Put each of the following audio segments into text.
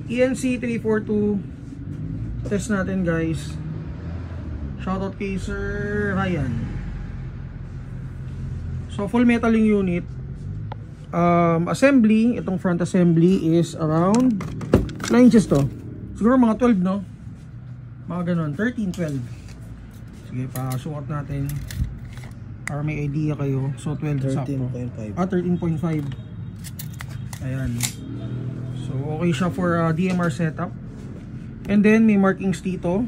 ENC 342. Test natin guys. Shoutout kay Sir Ryan. So full metal yung unit. Assembly, itong front assembly is around 9 inches to. Siguro mga 12, no? Mga ganun, 13, 12. Sige, pasukat natin para may idea kayo. So 12 sakto. 13.5. 13.5. Ayan. So okay siya for DMR setup. And then may markings dito.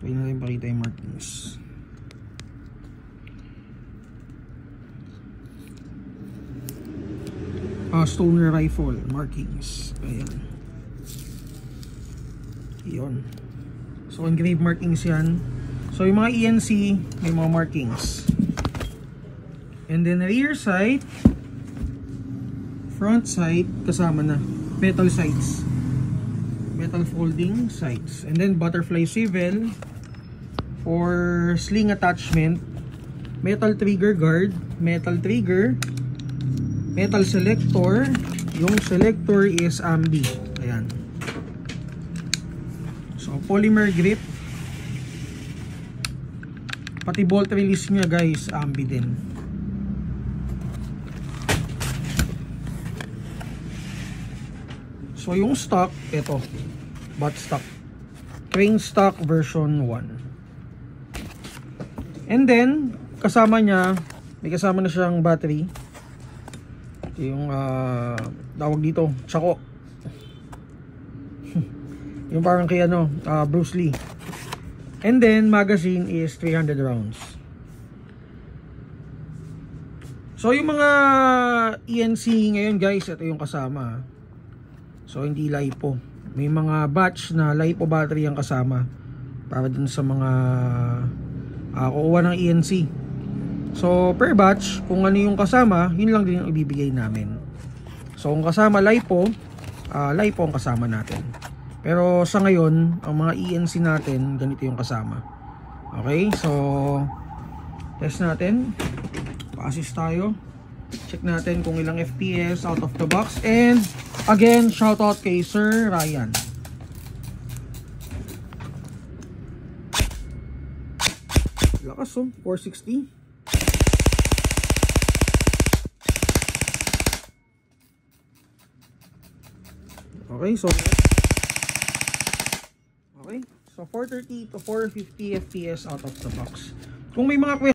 Pwede natin pakita yung markings. Stoner rifle markings. Ayan. Yun. So engraved markings yan. So yung mga ENC may mga markings. And then rear sight, front sight kasama na. Metal sights. Metal folding sights. And then butterfly swivel for sling attachment. Metal trigger guard, metal trigger, metal selector. Yung selector is ambi. Ayan. So polymer grip. Pati bolt release niya guys, ambi din. So yung stock, ito. Butt stock. Crane stock version 1. And then kasama niya, may kasama na siyang battery. Yung tawag dito, tsako. Yung parang kay ano, Bruce Lee. And then magazine is 300 rounds. So yung mga ENC ngayon guys, ito yung kasama. So hindi LiPo. May mga batch na LiPo battery ang kasama para dun sa mga kukuha ng ENC. So per batch, kung ano yung kasama, yun lang din yung ibibigay namin. So kung kasama LiPo, LiPo ang kasama natin. Pero sa ngayon, ang mga ENC natin, ganito yung kasama. Okay, so test natin. Pa-assist tayo. Check natin kung ilang FPS out of the box. And again, shoutout kay Sir Ryan. Lakas oh, 460. Okay, so 430 to 450 FPS out of the box. Kung may mga